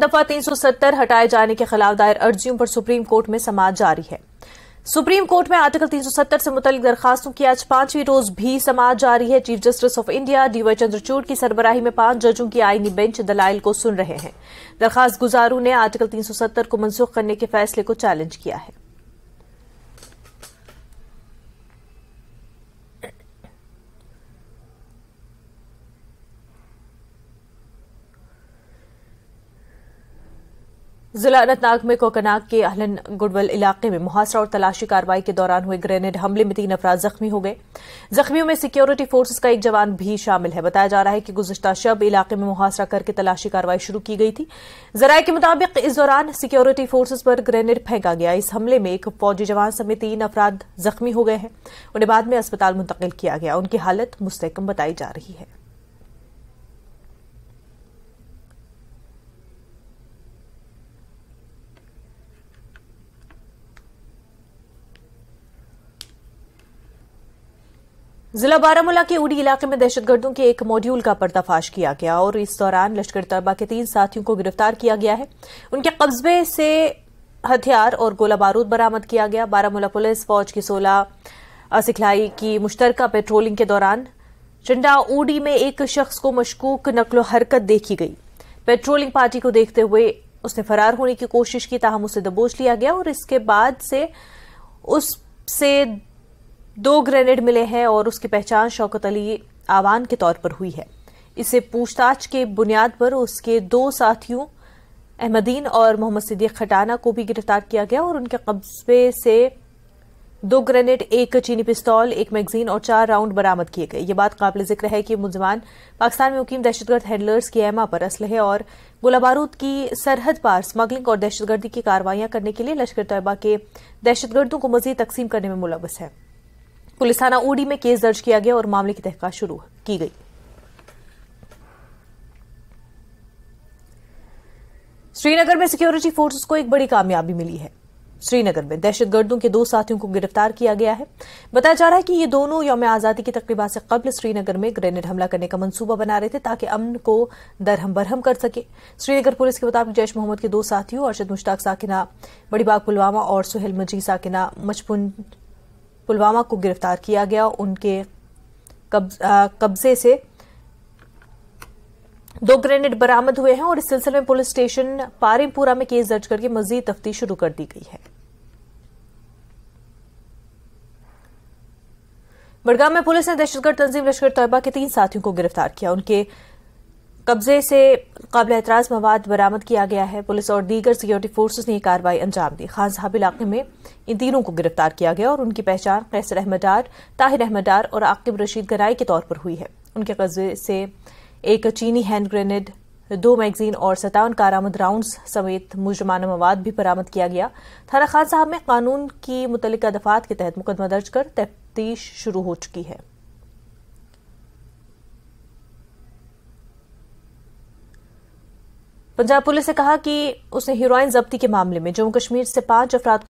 दफा 370 हटाए जाने के खिलाफ दायर अर्जियों पर सुप्रीम कोर्ट में समाअत जारी है। सुप्रीम कोर्ट में आर्टिकल 370 से मुतल्लिक दरखास्तों की आज 5वीं रोज भी समाअत जारी है। Chief justice of India DY Chandrachud की सरबराही में 5 जजों की आईनी बेंच दलाइल को सुन रहे हैं। दरखास्त गुजारों ने आर्टिकल 370 को मनसूख करने के फैसले को चैलेंज किया है। जिला अनंतनाग में कोकनाग के अहलन गुडवल इलाके में मुहासरा और तलाशी कार्रवाई के दौरान हुए ग्रेनेड हमले में 3 अफराद जख्मी हो गए। जख्मियों में सिक्योरिटी फोर्सेस का एक जवान भी शामिल है। बताया जा रहा है कि गुज़िश्ता शब इलाके में मुहासरा करके तलाशी कार्रवाई शुरू की गई थी। जराये के मुताबिक इस दौरान सिक्योरिटी फोर्सेस पर ग्रेनेड फेंका गया। इस हमले में एक फौजी जवान समेत 3 अफराद जख्मी हो गए हैं। उन्हें बाद में अस्पताल मुंतकिल किया गया। उनकी हालत मुस्तहकम बताई जा रही है। जिला बारामूला के उड़ी इलाके में दहशतगर्दों के एक मॉड्यूल का पर्दाफाश किया गया और इस दौरान लश्कर तैयबा के 3 साथियों को गिरफ्तार किया गया है। उनके कब्जे से हथियार और गोला बारूद बरामद किया गया। बारामूला पुलिस फौज की 16 सिखलाई की मुश्तरका पेट्रोलिंग के दौरान चंडा उड़ी में एक शख्स को मशकूक नकलो हरकत देखी गई। पेट्रोलिंग पार्टी को देखते हुए उसने फरार होने की कोशिश की, ताहम उसे दबोच लिया गया और इसके बाद से उससे 2 ग्रेनेड मिले हैं और उसकी पहचान शौकत अली आवान के तौर पर हुई है। इससे पूछताछ के बुनियाद पर उसके 2 साथियों अहमदीन और मोहम्मद सिद्दीक खटाना को भी गिरफ्तार किया गया और उनके कब्जे से 2 ग्रेनेड, 1 चीनी पिस्तौल, 1 मैगजीन और 4 राउंड बरामद किए गए। ये बात काबिल जिक्र है कि मुलजमान पाकिस्तान में मुकीम दहशतगर्द हैंडलर्स की एमा पर असलहे और गोला बारूद की सरहद पार स्मगलिंग और दहशतगर्दी की कार्रवाइयां करने के लिए लश्कर तैयबा के दहशतगर्दों को मजीद तकसीम करने में मुलव्वस है। पुलिस थाना उड़ी में केस दर्ज किया गया और मामले की तहकीकात शुरू की गई। श्रीनगर में सिक्योरिटी फोर्सेस को एक बड़ी कामयाबी मिली है। श्रीनगर में दहशतगर्दों के 2 साथियों को गिरफ्तार किया गया है। बताया जा रहा है कि ये दोनों यौम आजादी की तकरीबा से कबल श्रीनगर में ग्रेनेड हमला करने का मंसूबा बना रहे थे ताकि अमन को दरहम बरहम कर सके। श्रीनगर पुलिस के मुताबिक जैश मोहम्मद के 2 साथियों अरशद मुश्ताक साकिना बड़ी बाग पुलवामा और सुहेल मजीद साकिना मचपुन पुलवामा को गिरफ्तार किया गया। उनके कब्जे से 2 ग्रेनेड बरामद हुए हैं और इस सिलसिले में पुलिस स्टेशन पारिमपुरा में केस दर्ज करके मजीद तफ्तीश शुरू कर दी गई है। बड़गाम में पुलिस ने दहशतगर्द तंजीम लश्कर तैयबा के 3 साथियों को गिरफ्तार किया। उनके कब्जे से काबिल एतराज मवाद बरामद किया गया है। पुलिस और दीगर सिक्योरिटी फोर्सेस ने यह कार्रवाई अंजाम दी। खान साहब इलाके में इन तीनों को गिरफ्तार किया गया और उनकी पहचान कैसर अहमद डार, ताहिर अहमद डार और आकिब रशीद गनाई के तौर पर हुई है। उनके कब्जे से 1 चीनी हैंड ग्रेनेड, 2 मैगजीन और 57 कारआमद राउंड्स समेत मुजरमाना मवाद भी बरामद किया गया। थाना खान साहब में कानून की मुतल्लिका दफात के तहत मुकदमा दर्ज कर तफ्तीश शुरू हो चुकी है। पंजाब पुलिस ने कहा कि उसने हीरोइन जब्ती के मामले में जम्मू कश्मीर से 5 अफराद